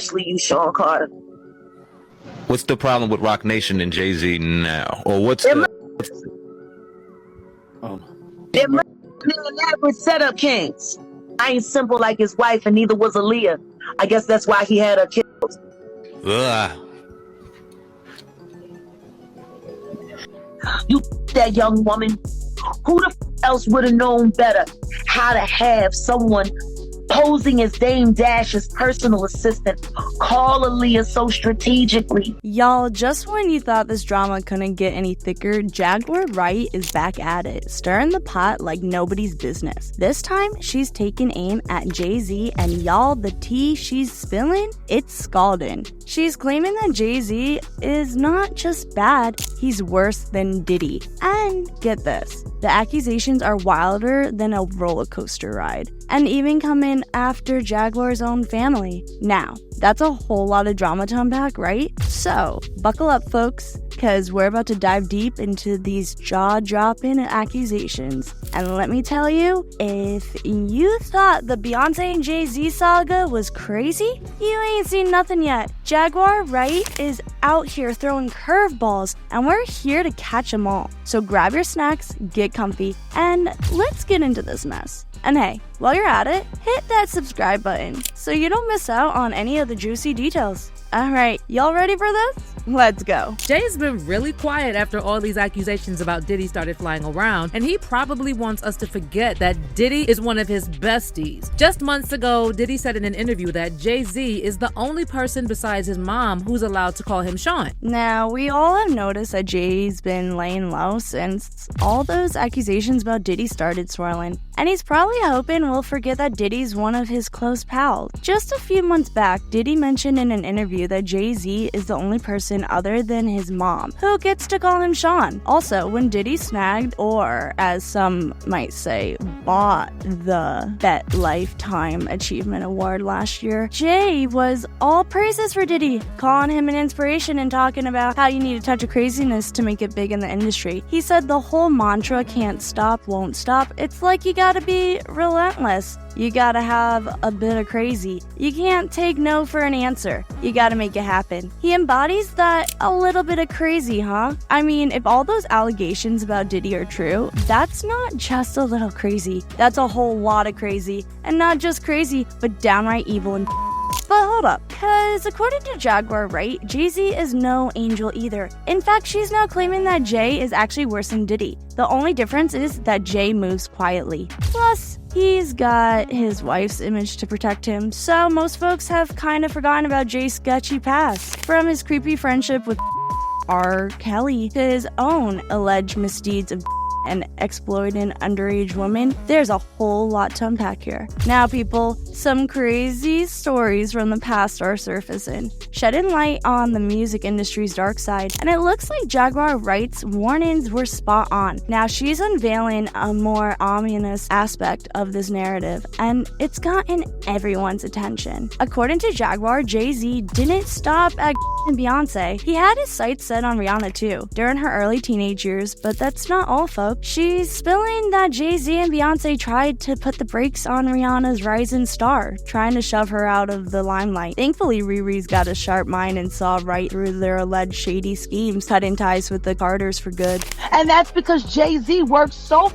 especially you, Sean Carter. What's the problem with Rock Nation and Jay-Z now? Or what's They're the... elaborate setup kings. I ain't simple like his wife, and neither was Aaliyah. I guess that's why he had her killed. You that young woman. Who the else would have known better how to have someone posing as Dame Dash's personal assistant call Aaliyah so strategically? Y'all, just when you thought this drama couldn't get any thicker, Jaguar Wright is back at it, stirring the pot like nobody's business. This time, she's taking aim at Jay-Z, and y'all, the tea she's spilling, it's scalding. She's claiming that Jay-Z is not just bad, he's worse than Diddy. And get this, the accusations are wilder than a roller coaster ride, and even coming after Jaguar's own family. Now, that's a whole lot of drama to unpack, right? So, buckle up, folks, because we're about to dive deep into these jaw-dropping accusations. And let me tell you, if you thought the Beyonce and Jay-Z saga was crazy, you ain't seen nothing yet. Jaguar Wright is out here throwing curveballs, and we're here to catch them all. So grab your snacks, get comfy, and let's get into this mess. And hey, while you're at it, hit that subscribe button so you don't miss out on any of the juicy details. Alright, y'all ready for this? Let's go. Jay's been really quiet after all these accusations about Diddy started flying around, and he probably wants us to forget that Diddy is one of his besties. Just months ago, Diddy said in an interview that Jay-Z is the only person besides his mom who's allowed to call him Sean. Now, we all have noticed that Jay's been laying low since all those accusations about Diddy started swirling. And he's probably hoping we'll forget that Diddy's one of his close pals. Just a few months back, Diddy mentioned in an interview that Jay-Z is the only person other than his mom who gets to call him Sean. Also, when Diddy snagged, or as some might say, bought the Bet Lifetime Achievement Award last year, Jay was all praises for Diddy, calling him an inspiration and talking about how you need a touch of craziness to make it big in the industry. He said the whole mantra, can't stop, won't stop, it's like you gotta be relentless. You gotta have a bit of crazy. You can't take no for an answer. You gotta make it happen. He embodies that a little bit of crazy, huh? I mean, if all those allegations about Diddy are true, that's not just a little crazy. That's a whole lot of crazy. And not just crazy, but downright evil and But hold up, because according to Jaguar Wright, Jay-Z is no angel either. In fact, she's now claiming that Jay is actually worse than Diddy. The only difference is that Jay moves quietly. Plus, he's got his wife's image to protect him, so most folks have kind of forgotten about Jay's sketchy past. From his creepy friendship with R. Kelly to his own alleged misdeeds of and exploiting underage women, there's a whole lot to unpack here. Now, people, some crazy stories from the past are surfacing, shedding light on the music industry's dark side, and it looks like Jaguar Wright's warnings were spot on. Now, she's unveiling a more ominous aspect of this narrative, and it's gotten everyone's attention. According to Jaguar, Jay-Z didn't stop at Beyonce. He had his sights set on Rihanna too, during her early teenage years, but that's not all, folks. She's spilling that Jay-Z and Beyonce tried to put the brakes on Rihanna's rising star, trying to shove her out of the limelight. Thankfully, Riri's got a sharp mind and saw right through their alleged shady schemes, cutting ties with the Carters for good. And that's because Jay-Z worked so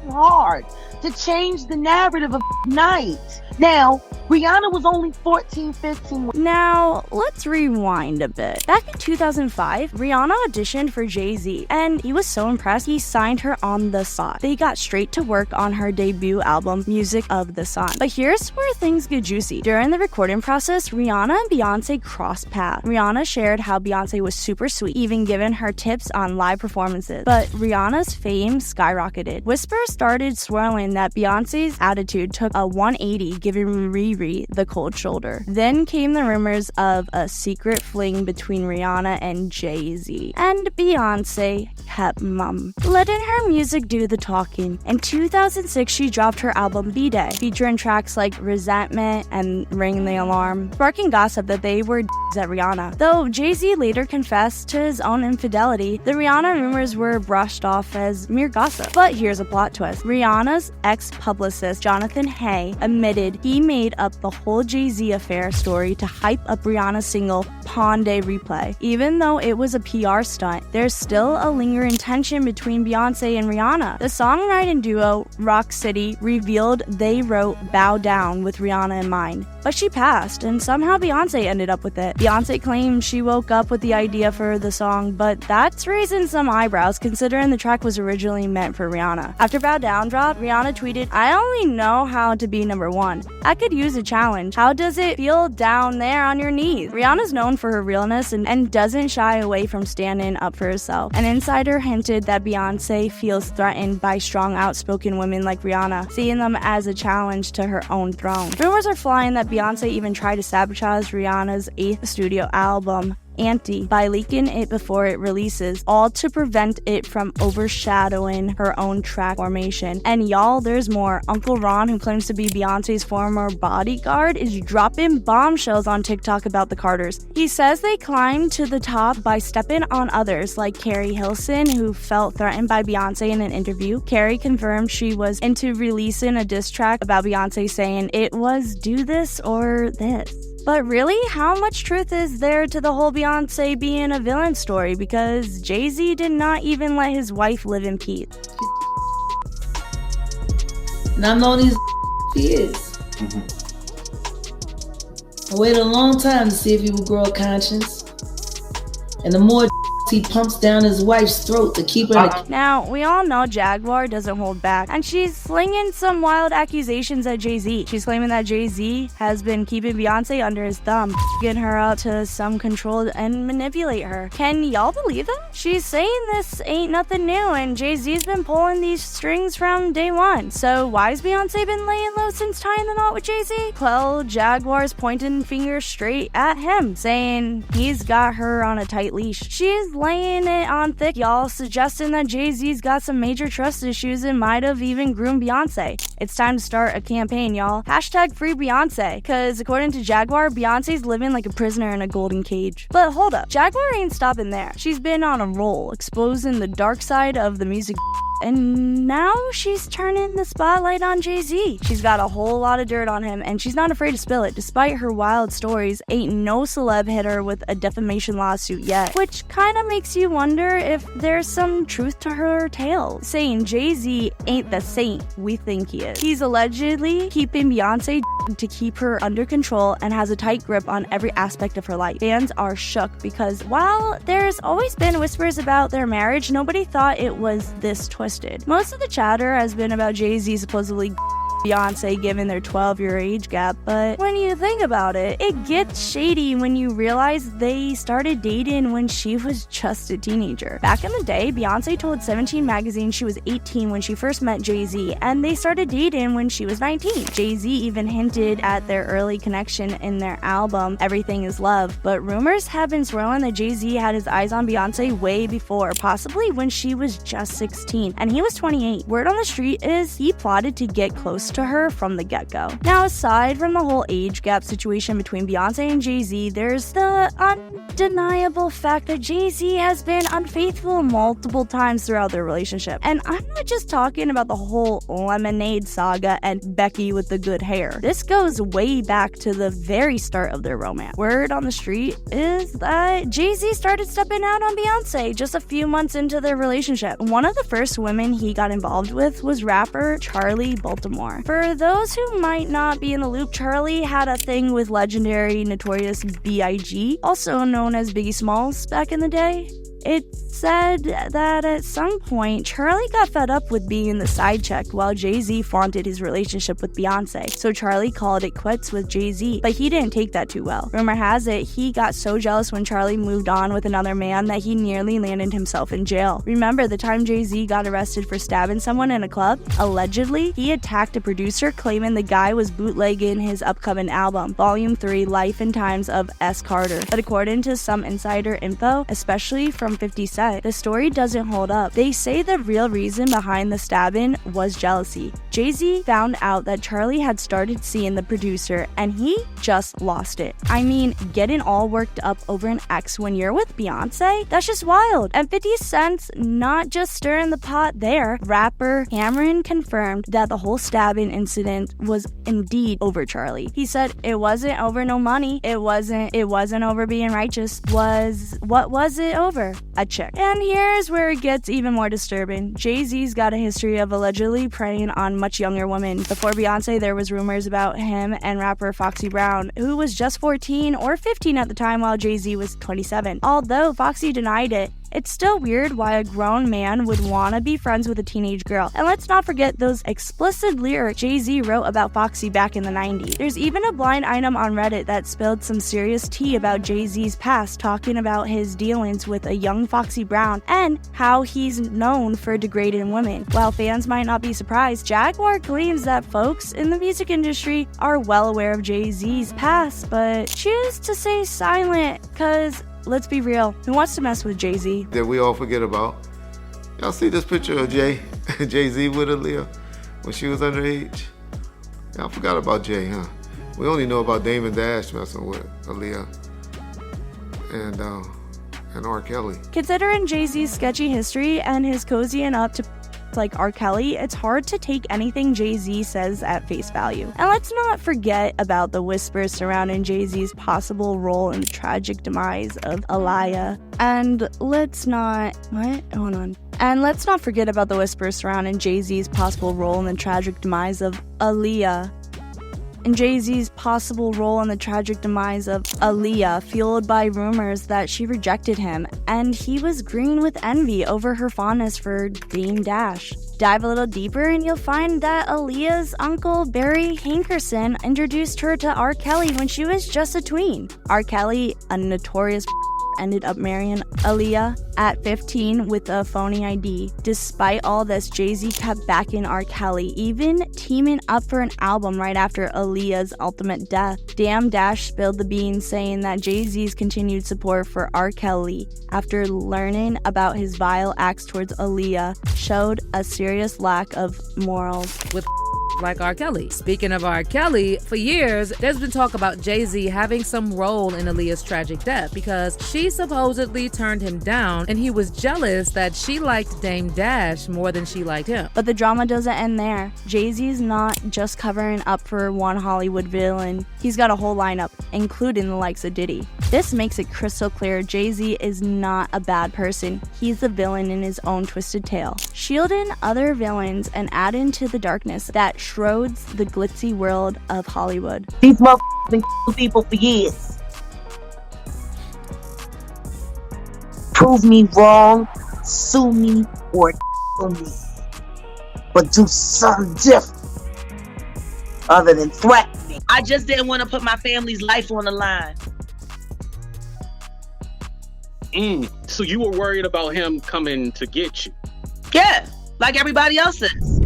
hard to change the narrative of night. Now, Rihanna was only 14, 15. Now, let's rewind a bit. Back in 2005, Rihanna auditioned for Jay-Z, and he was so impressed he signed her on the spot. They got straight to work on her debut album, Music of the Sun. But here's where things get juicy. During the recording process, Rihanna and Beyonce crossed paths. Rihanna shared how Beyonce was super sweet, even giving her tips on live performances. But Rihanna's fame skyrocketed. Whispers started swirling that Beyonce's attitude took a 180, giving Riri the cold shoulder. Then came the rumors of a secret fling between Rihanna and Jay-Z. And Beyonce kept mum, letting her music do the talking. In 2006, she dropped her album B-Day, featuring tracks like Resentment and Ring the Alarm, sparking gossip that they were at Rihanna. Though Jay-Z later confessed to his own infidelity, the Rihanna rumors were brushed off as mere gossip. But here's a plot twist. Rihanna's ex-publicist, Jonathan Hay, admitted did, he made up the whole Jay-Z affair story to hype up Rihanna's single Pawn Day Replay. Even though it was a PR stunt, there's still a lingering tension between Beyonce and Rihanna. The songwriting duo Rock City revealed they wrote Bow Down with Rihanna in mind, but she passed, and somehow Beyonce ended up with it. Beyonce claims she woke up with the idea for the song, but that's raising some eyebrows considering the track was originally meant for Rihanna. After Bow Down dropped, Rihanna tweeted, "I only know how to be number one. I could use a challenge. How does it feel down there on your knees?" Rihanna's known for her realness and doesn't shy away from standing up for herself. An insider hinted that Beyonce feels threatened by strong, outspoken women like Rihanna, seeing them as a challenge to her own throne. Rumors are flying that Beyonce even tried to sabotage Rihanna's 8th studio album, Anti, by leaking it before it releases, all to prevent it from overshadowing her own track formation. And y'all, there's more. Uncle Ron, who claims to be Beyonce's former bodyguard, is dropping bombshells on TikTok about the Carters. He says they climbed to the top by stepping on others, like Carrie Hilson, who felt threatened by Beyonce in an interview. Carrie confirmed she was into releasing a diss track about Beyonce, saying it was do this or this. But really, how much truth is there to the whole Beyonce being a villain story? Because Jay-Z did not even let his wife live in peace. And I've known these years. I waited a long time to see if he would grow a conscience. And the more he pumps down his wife's throat to keep her. Now, we all know Jaguar doesn't hold back, and she's slinging some wild accusations at Jay-Z. She's claiming that Jay-Z has been keeping Beyonce under his thumb, getting her up to some control and manipulate her. Can y'all believe that? She's saying this ain't nothing new, and Jay-Z's been pulling these strings from day one. So why's Beyonce been laying low since tying the knot with Jay-Z? Well, Jaguar's pointing fingers straight at him, saying he's got her on a tight leash. She's laying it on thick, y'all, suggesting that Jay-Z's got some major trust issues and might have even groomed Beyonce. It's time to start a campaign, y'all. Hashtag free Beyonce, cause according to Jaguar, Beyonce's living like a prisoner in a golden cage. But hold up, Jaguar ain't stopping there. She's been on a roll, exposing the dark side of the music, and now she's turning the spotlight on Jay-Z. She's got a whole lot of dirt on him, and she's not afraid to spill it. Despite her wild stories, ain't no celeb hit her with a defamation lawsuit yet, which kinda makes you wonder if there's some truth to her tale, saying Jay-Z ain't the saint we think he is. He's allegedly keeping Beyonce to keep her under control and has a tight grip on every aspect of her life. Fans are shook because while there's always been whispers about their marriage, nobody thought it was this twisted. Most of the chatter has been about Jay-Z supposedly Beyonce given their 12-year age gap, but when you think about it, it gets shady when you realize they started dating when she was just a teenager. Back in the day, Beyonce told 17 magazine she was 18 when she first met Jay-Z, and they started dating when she was 19. Jay-Z even hinted at their early connection in their album Everything Is Love, but rumors have been swirling that Jay-Z had his eyes on Beyonce way before, possibly when she was just 16, and he was 28. Word on the street is he plotted to get close to her from the get-go. Now, aside from the whole age gap situation between Beyonce and Jay-Z, there's the undeniable fact that Jay-Z has been unfaithful multiple times throughout their relationship. And I'm not just talking about the whole Lemonade saga and Becky with the good hair. This goes way back to the very start of their romance. Word on the street is that Jay-Z started stepping out on Beyonce just a few months into their relationship. One of the first women he got involved with was rapper Charlie Baltimore. For those who might not be in the loop, Charlie had a thing with legendary Notorious B.I.G., also known as Biggie Smalls back in the day. It's said that at some point, Charlie got fed up with being the side check while Jay-Z flaunted his relationship with Beyonce, so Charlie called it quits with Jay-Z, but he didn't take that too well. Rumor has it, he got so jealous when Charlie moved on with another man that he nearly landed himself in jail. Remember the time Jay-Z got arrested for stabbing someone in a club? Allegedly, he attacked a producer claiming the guy was bootlegging his upcoming album, Volume 3, Life and Times of S. Carter. But according to some insider info, especially from from 50 Cent. The story doesn't hold up. They say the real reason behind the stabbing was jealousy. Jay-Z found out that Charlie had started seeing the producer and he just lost it. I mean, getting all worked up over an ex when you're with Beyonce? That's just wild. And 50 Cent's not just stirring the pot there. Rapper Cameron confirmed that the whole stabbing incident was indeed over Charlie. He said it wasn't over no money. It wasn't over being righteous. What was it over? A chick. And here's where it gets even more disturbing. Jay-Z's got a history of allegedly preying on much younger women. Before Beyonce, there was rumors about him and rapper Foxy Brown, who was just 14 or 15 at the time while Jay-Z was 27. Although Foxy denied it, it's still weird why a grown man would want to be friends with a teenage girl. And let's not forget those explicit lyrics Jay-Z wrote about Foxy back in the 90s. There's even a blind item on Reddit that spilled some serious tea about Jay-Z's past, talking about his dealings with a young Foxy Brown and how he's known for degrading women. While fans might not be surprised, Jaguar claims that folks in the music industry are well aware of Jay-Z's past, but choose to stay silent, cause let's be real, who wants to mess with Jay-Z? That we all forget about. Y'all see this picture of Jay-Z with Aaliyah when she was underage? Y'all forgot about Jay, huh? We only know about Damon Dash messing with Aaliyah and R. Kelly. Considering Jay-Z's sketchy history and his cozying up to like R. Kelly, it's hard to take anything Jay-Z says at face value. And let's not forget about the whispers surrounding Jay-Z's possible role in the tragic demise of Aaliyah. And let's not forget about the whispers surrounding Jay-Z's possible role in the tragic demise of Aaliyah. And Jay-Z's possible role in the tragic demise of Aaliyah, fueled by rumors that she rejected him, and he was green with envy over her fondness for Dame Dash. Dive a little deeper and you'll find that Aaliyah's uncle Barry Hankerson introduced her to R. Kelly when she was just a tween. R. Kelly, a notorious ended up marrying Aaliyah at 15 with a phony ID. Despite all this, Jay-Z kept backing R. Kelly, even teaming up for an album right after Aaliyah's ultimate death. Dame Dash spilled the beans, saying that Jay-Z's continued support for R. Kelly after learning about his vile acts towards Aaliyah showed a serious lack of morals. With like R. Kelly. Speaking of R. Kelly, for years, there's been talk about Jay-Z having some role in Aaliyah's tragic death because she supposedly turned him down and he was jealous that she liked Dame Dash more than she liked him. But the drama doesn't end there. Jay-Z's not just covering up for one Hollywood villain. He's got a whole lineup, including the likes of Diddy. This makes it crystal clear Jay-Z is not a bad person. He's the villain in his own twisted tale, shielding other villains and adding to the darkness that shrouds the glitzy world of Hollywood. These motherfuckers been people for years. Prove me wrong, sue me, or kill me. But do something different other than threaten me. I just didn't want to put my family's life on the line. So you were worried about him coming to get you? Yeah, like everybody else is.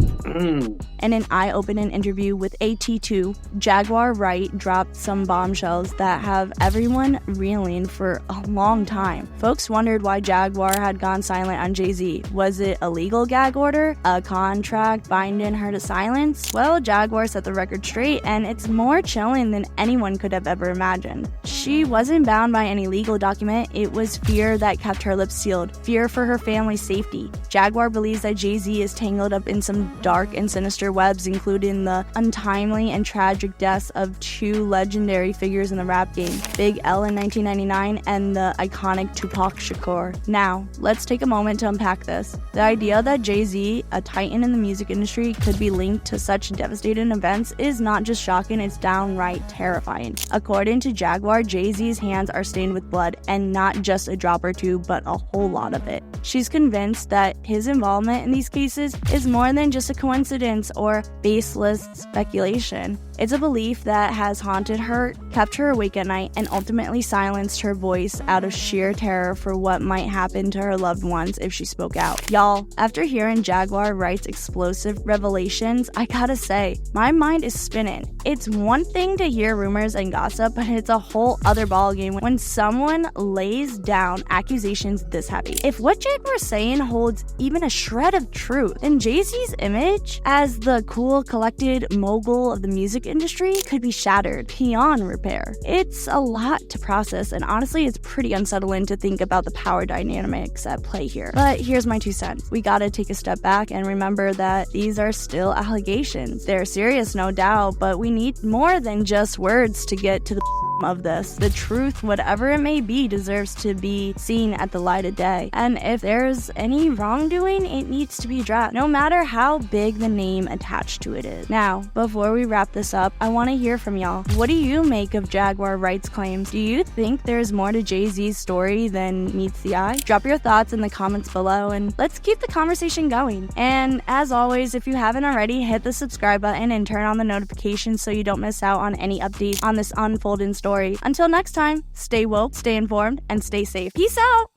In an eye-opening interview with AT2, Jaguar Wright dropped some bombshells that have everyone reeling for a long time. Folks wondered why Jaguar had gone silent on Jay-Z. Was it a legal gag order? A contract binding her to silence? Well, Jaguar set the record straight, and it's more chilling than anyone could have ever imagined. She wasn't bound by any legal document. It was fear that kept her lips sealed. Fear for her family's safety. Jaguar believes that Jay-Z is tangled up in some dark and sinister webs, including the untimely and tragic deaths of two legendary figures in the rap game, Big L in 1999 and the iconic Tupac Shakur. Now, let's take a moment to unpack this. The idea that Jay-Z, a titan in the music industry, could be linked to such devastating events is not just shocking, it's downright terrifying. According to Jaguar, Jay-Z's hands are stained with blood, and not just a drop or two, but a whole lot of it. She's convinced that his involvement in these cases is more than just a coincidence or baseless speculation. It's a belief that has haunted her, kept her awake at night, and ultimately silenced her voice out of sheer terror for what might happen to her loved ones if she spoke out. Y'all, after hearing Jaguar Wright's explosive revelations, I gotta say, my mind is spinning. It's one thing to hear rumors and gossip, but it's a whole other ballgame when someone lays down accusations this heavy. If what Jaguar's saying holds even a shred of truth, then Jay-Z's image as the cool, collected mogul of the music industry could be shattered beyond repair. It's a lot to process, and honestly, it's pretty unsettling to think about the power dynamics at play here. But here's my 2 cents. We gotta take a step back and remember that these are still allegations. They're serious, no doubt, but we need more than just words to get to the of this. The truth, whatever it may be, deserves to be seen at the light of day. And if there's any wrongdoing, it needs to be addressed, no matter how big the name attached to it is. Now, before we wrap this up, I want to hear from y'all. What do you make of Jaguar Wright's claims? Do you think there's more to Jay-Z's story than meets the eye? Drop your thoughts in the comments below, and let's keep the conversation going. And as always, if you haven't already, hit the subscribe button and turn on the notifications so you don't miss out on any updates on this unfolding story. Until next time, stay woke, stay informed, and stay safe. Peace out!